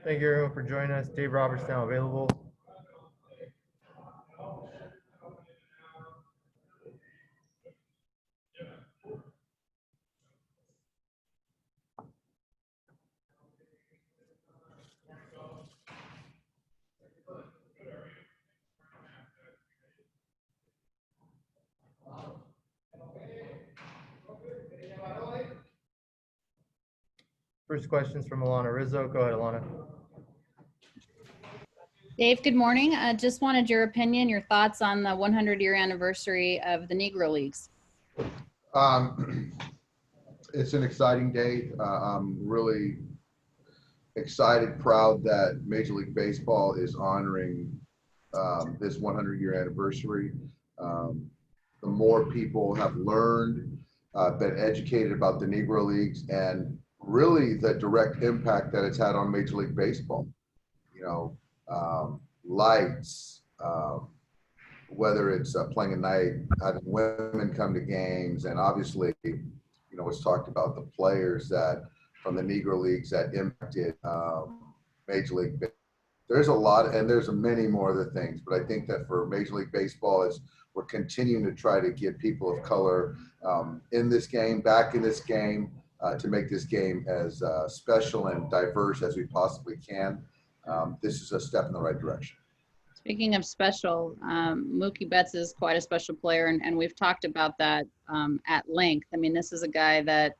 Thank you everyone for joining us. Dave Roberts now available. First question's from Alana Rizzo. Go ahead, Alana. Dave, good morning. Just wanted your opinion, your thoughts on the 100-year anniversary of the Negro Leagues. It's an exciting day. I'm really excited, proud that Major League Baseball is honoring this 100-year anniversary. The more people have learned, been educated about the Negro Leagues, and really the direct impact that it's had on Major League Baseball. Lights, whether it's playing at night, having women come to games, and obviously, it's talked about the players that from the Negro Leagues that impacted Major League Baseball. There's a lot, and there's many more other things, but I think that for Major League Baseball, we're continuing to try to get people of color in this game, back in this game, to make this game as special and diverse as we possibly can. This is a step in the right direction. Speaking of special, Mookie Betts is quite a special player, and we've talked about that at length. I mean, this is a guy that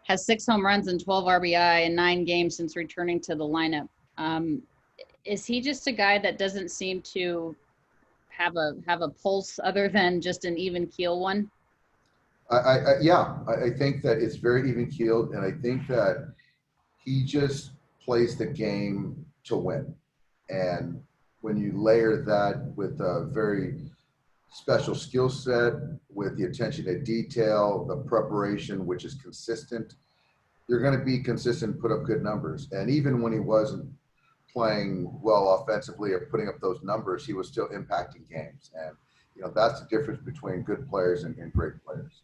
has 6 home runs and 12 RBI in 9 games since returning to the lineup. Is he just a guy that doesn't seem to have a pulse other than just an even keel one? I think that it's very even keeled, and I think that he just plays the game to win. And when you layer that with a very special skill set, with the attention to detail, the preparation, which is consistent, you're going to be consistent, put up good numbers. And even when he wasn't playing well offensively or putting up those numbers, he was still impacting games. And, that's the difference between good players and great players.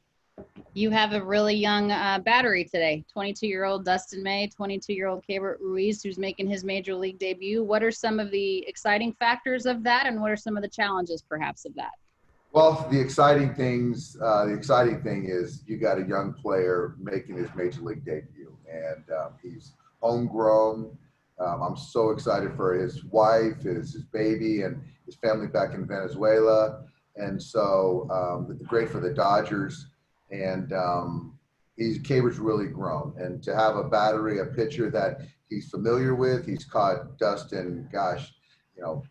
You have a really young battery today, 22-year-old Dustin May, 22-year-old Ruiz, who's making his major league debut. What are some of the exciting factors of that, and what are some of the challenges perhaps of that? Well, the exciting thing is you got a young player making his major league debut, and he's homegrown. I'm so excited for his wife, his baby, and his family back in Venezuela. And so great for the Dodgers. And Caber's really grown. And to have a battery, a pitcher that he's familiar with, he's caught Dustin,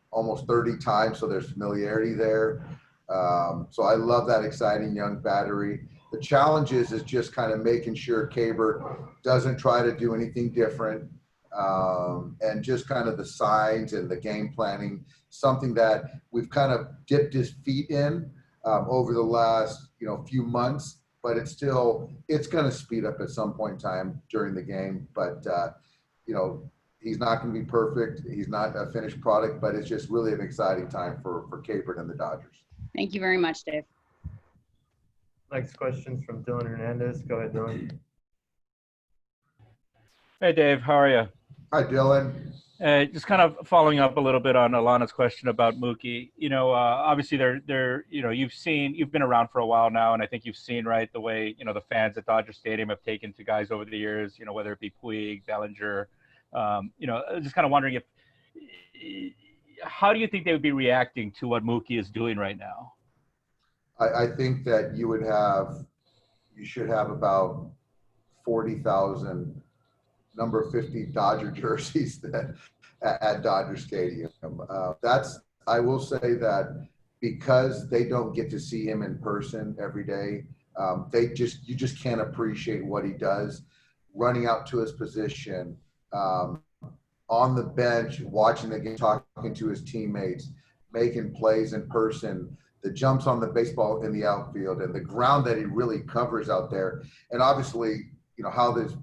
almost 30 times, so there's familiarity there. So I love that exciting young battery. The challenge is just kind of making sure Caber doesn't try to do anything different, and just kind of the signs and the game planning, something that we've kind of dipped his feet in over the last few months. But it's going to speed up at some point in time during the game. But, he's not going to be perfect. He's not a finished product, but it's just really an exciting time for Caber and the Dodgers. Thank you very much, Dave. Next question's from Dylan Hernandez. Go ahead, Dylan. Hey, Dave. How are you? Hi, Dylan. Just kind of following up a little bit on Alana's question about Mookie. Obviously you've been around for a while now, and I think you've seen, right, the way, the fans at Dodger Stadium have taken to guys over the years, whether it be Puig, Bellinger, just kind of wondering how do you think they would be reacting to what Mookie is doing right now? I think that you should have about 40,000 number 50 Dodger jerseys at Dodger Stadium. I will say that because they don't get to see him in person every day, you just can't appreciate what he does, running out to his position, on the bench, watching the game, talking to his teammates, making plays in person, the jumps on the baseball in the outfield, and the ground that he really covers out there. And obviously, how his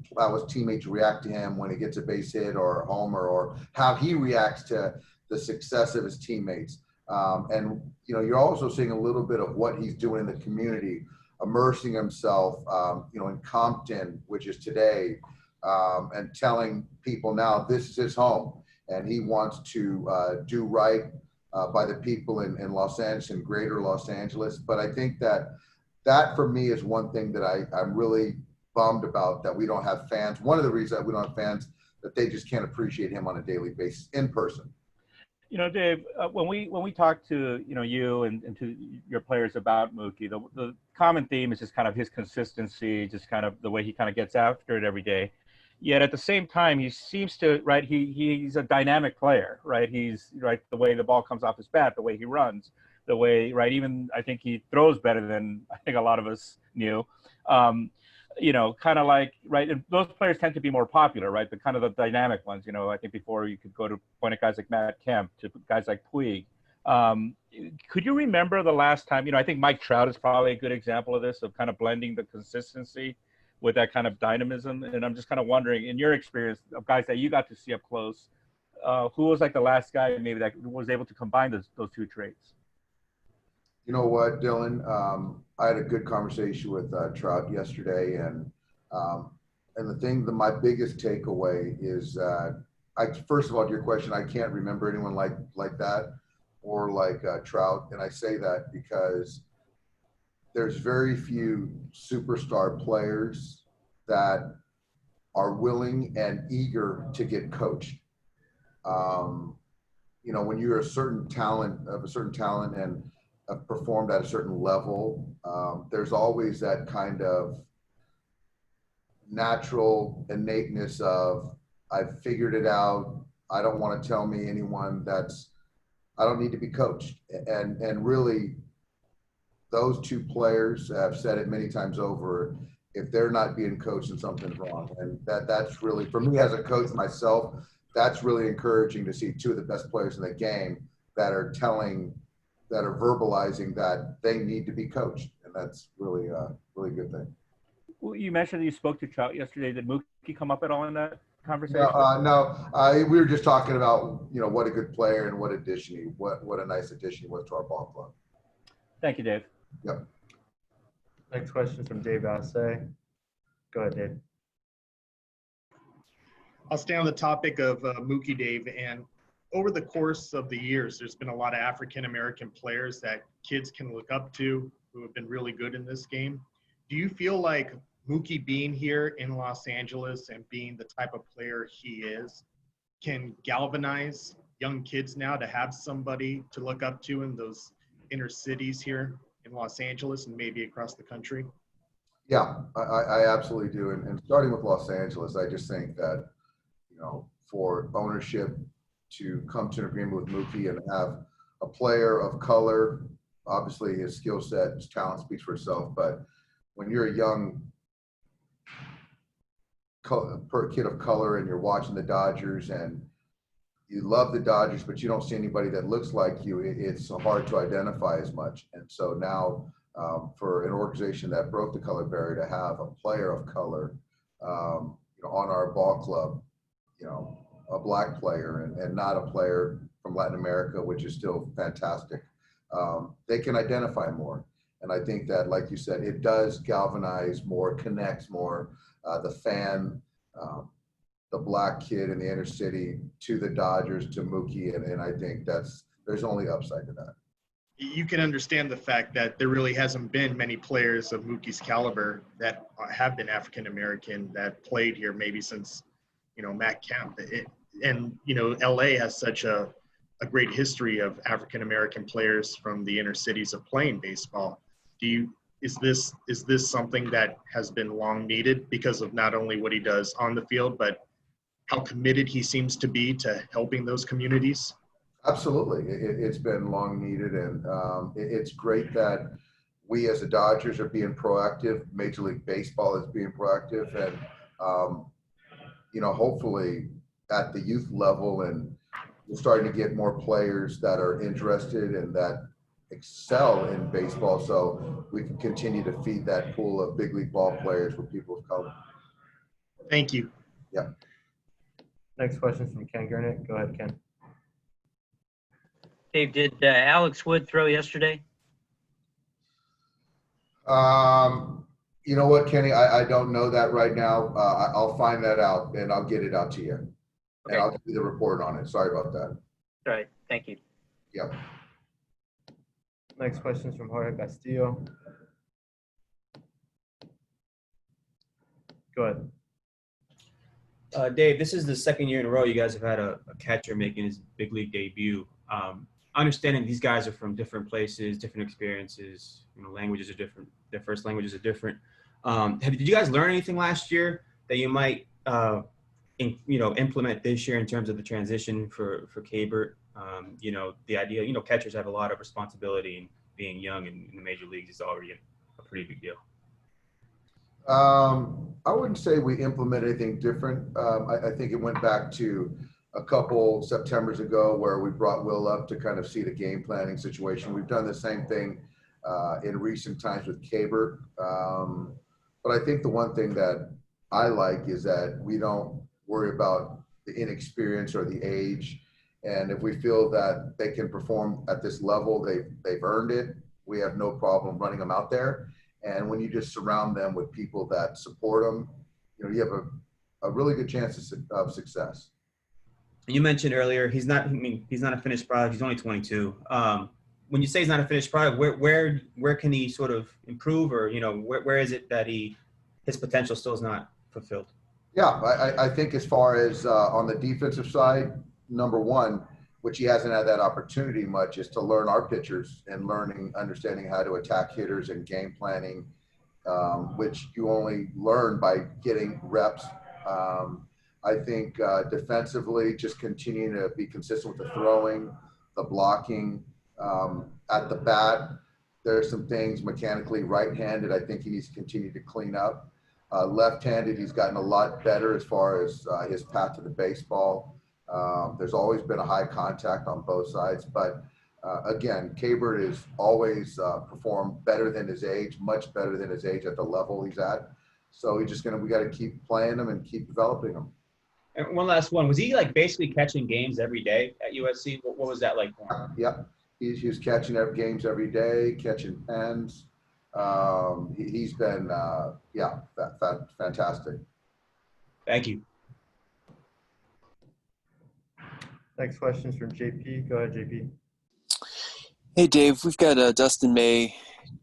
teammates react to him when he gets a base hit or a homer, or how he reacts to the success of his teammates. And you're also seeing a little bit of what he's doing in the community, immersing himself, in Compton, which is today, and telling people now this is his home, and he wants to do right by the people in Los Angeles and greater Los Angeles. But I think that for me is one thing that I'm really bummed about, that we don't have fans. One of the reasons that we don't have fans, that they just can't appreciate him on a daily basis in person. You know, Dave, when we talk to, you know, you and to your players about Mookie, the common theme is just kind of his consistency, just kind of the way he kind of gets after it every day. Yet at the same time, he seems to, right, he's a dynamic player, right? He's, right, the way the ball comes off his bat, the way he runs, the way, right, even I think he throws better than I think a lot of us knew. You know, kind of like, right, and those players tend to be more popular, right? The kind of the dynamic ones, you know, I think before you could go to point at guys like Matt Kemp, to guys like Puig. Could you remember the last time, you know, I think Mike Trout is probably a good example of this, of kind of blending the consistency with that kind of dynamism. And I'm just kind of wondering, in your experience of guys that you got to see up close, who was like the last guy maybe that was able to combine those two traits? You know what, Dylan? I had a good conversation with Trout yesterday, and my biggest takeaway is first of all, to your question, I can't remember anyone like that or like Trout, and I say that because there's very few superstar players that are willing and eager to get coached. You know, when you're a certain talent and performed at a certain level, there's always that kind of natural innateness of, I've figured it out. I don't want to tell me anyone I don't need to be coached. And really, those two players have said it many times over, if they're not being coached, then something's wrong. And that's really, for me as a coach myself, that's really encouraging to see two of the best players in the game that are verbalizing that they need to be coached. And that's really a really good thing. Well, you mentioned that you spoke to Trout yesterday. Did Mookie come up at all in that conversation? We were just talking about, you know, what a good player and what a nice addition he was to our ball club. Thank you, Dave. Yep. Next question from Dave Assay. Go ahead, Dave. I'll stay on the topic of Mookie, Dave. And over the course of the years, there's been a lot of African-American players that kids can look up to who have been really good in this game. Do you feel like Mookie being here in Los Angeles and being the type of player he is can galvanize young kids now to have somebody to look up to in those inner cities here in Los Angeles and maybe across the country? Yeah, I absolutely do. And starting with Los Angeles, I just think that, you know, for ownership to come to an agreement with Mookie and have a player of color, obviously his skill set, his talent speaks for itself, but when you're a young kid of color and you're watching the Dodgers and you love the Dodgers, but you don't see anybody that looks like you, it's hard to identify as much. And so now for an organization that broke the color barrier to have a player of color, you know, on our ball club, you know, a black player and not a player from Latin America, which is still fantastic, they can identify more. And I think that, like you said, it does galvanize more, connects more the fan, the black kid in the inner city to the Dodgers, to Mookie. And I think there's only upside to that. You can understand the fact that there really hasn't been many players of Mookie's caliber that have been African-American that played here maybe since, you know, Matt Kemp. And, you know, LA has such a great history of African-American players from the inner cities of playing baseball. Is this something that has been long needed because of not only what he does on the field, but how committed he seems to be to helping those communities? Absolutely. It's been long needed. And it's great that we as the Dodgers are being proactive. Major League Baseball is being proactive. And, you know, hopefully at the youth level, and we're starting to get more players that are interested and that excel in baseball, so we can continue to feed that pool of big league ball players with people of color. Thank you. Yeah. Next question is from Ken Gurnick. Go ahead, Ken. Dave, did Alex Wood throw yesterday? You know what, Kenny? I don't know that right now. I'll find that out and I'll get it out to you. And Okay. I'll give you the report on it. Sorry about that. All right. Thank you. Yep. Next question is from Jorge Castillo. Go ahead. Dave, this is the second year in a row you guys have had a catcher making his big league debut. Understanding these guys are from different places, different experiences, languages are different. Their first languages are different. Did you guys learn anything last year that you might, implement this year in terms of the transition for Cabert? The idea, catchers have a lot of responsibility, and being young in the major leagues is already a pretty big deal. I wouldn't say we implement anything different. I think it went back to a couple Septembers ago where we brought Will up to kind of see the game planning situation. We've done the same thing in recent times with Cabert. But I think the one thing that I like is that we don't worry about the inexperience or the age. And if we feel that they can perform at this level, they've earned it, we have no problem running them out there. And when you just surround them with people that support them, you have a really good chance of success. You mentioned earlier he's not a finished product. He's only 22. When you say he's not a finished product, where can he sort of improve, or where is it that his potential still is not fulfilled? Yeah, I think as far as on the defensive side, number one, which he hasn't had that opportunity much, is to learn our pitchers and understanding how to attack hitters and game planning, which you only learn by getting reps. I think defensively, just continuing to be consistent with the throwing, the blocking, at the bat. There are some things mechanically right-handed I think he needs to continue to clean up. Left-handed, he's gotten a lot better as far as his path to the baseball. There's always been a high contact on both sides, but again, Cabert has always performed better than his age, much better than his age at the level he's at. So we got to keep playing him and keep developing him. And one last one. Was he basically catching games every day at USC? What was that like for him? Yep. He was catching games every day, catching pens. He's been, fantastic. Thank you. Next question is from JP. Go ahead, JP. Hey, Dave. We've got Dustin May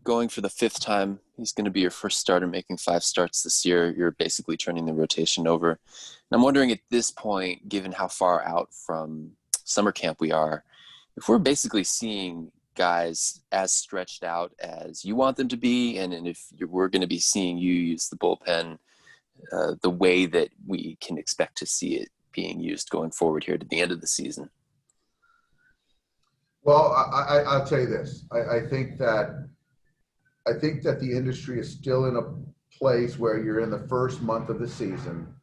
going for the 5th time. He's going to be your first starter making 5 starts this year. You're basically turning the rotation over. And I'm wondering at this point, given how far out from summer camp we are, if we're basically seeing guys as stretched out as you want them to be, and if we're going to be seeing you use the bullpen the way that we can expect to see it being used going forward here to the end of the season. Well, I'll tell you this. I think that the industry is still in a place where you're in the first month of the season,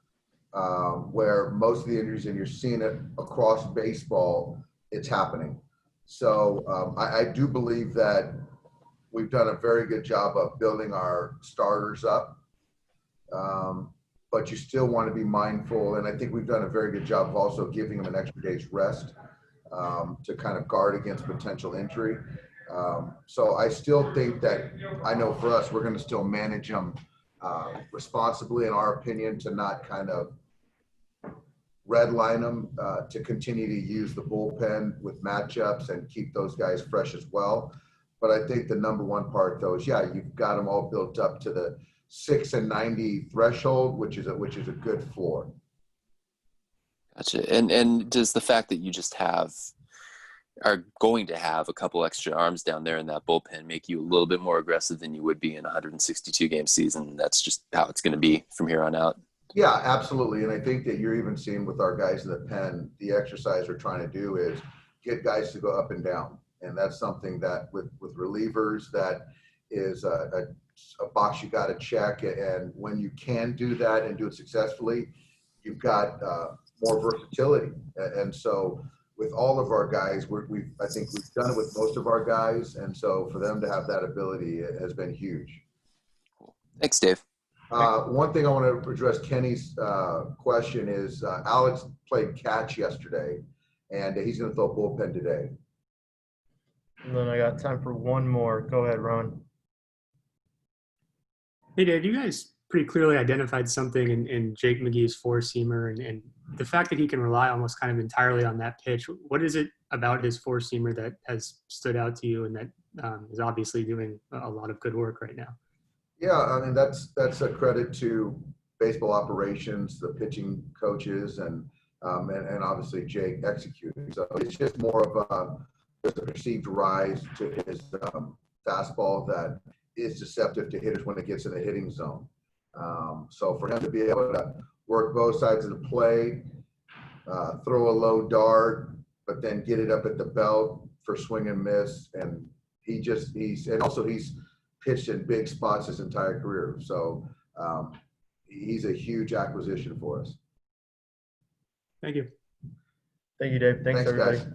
where most of the injuries, and you're seeing it across baseball, it's happening. So I do believe that we've done a very good job of building our starters up, but you still want to be mindful. And I think we've done a very good job of also giving them an extra day's rest to kind of guard against potential injury. So I still think that, I know for us, we're going to still manage them responsibly, in our opinion, to not kind of redline them, to continue to use the bullpen with matchups and keep those guys fresh as well. But I think the number one part, though, is you've got them all built up to the 6-90 threshold, which is a good floor. Gotcha. And does the fact that you just are going to have a couple extra arms down there in that bullpen make you a little bit more aggressive than you would be in a 162 game season? That's just how it's going to be from here on out. Yeah, absolutely. And I think that you're even seeing with our guys in the pen, the exercise we're trying to do is get guys to go up and down. And that's something that with relievers, that is a box you got to check. And when you can do that and do it successfully, you've got more versatility. And so with all of our guys, I think we've done it with most of our guys. And so for them to have that ability has been huge. Cool. Thanks, Dave. One thing I want to address Kenny's question is Alex played catch yesterday, and he's going to throw bullpen today. And then I got time for one more. Go ahead, Ron. Hey, Dave, you guys pretty clearly identified something in Jake McGee's four-seamer, and the fact that he can rely almost kind of entirely on that pitch. What is it about his four-seamer that has stood out to you and that is obviously doing a lot of good work right now? Yeah, I mean, that's a credit to baseball operations, the pitching coaches, and obviously Jake executing. So it's just more of there's a perceived rise to his fastball that is deceptive to hitters when it gets in the hitting zone. So for him to be able to work both sides of the play, throw a low dart, but then get it up at the belt for swing and miss, and he's pitched in big spots his entire career. So he's a huge acquisition for us. Thank you. Thank you, Dave. Thanks everybody. Guys.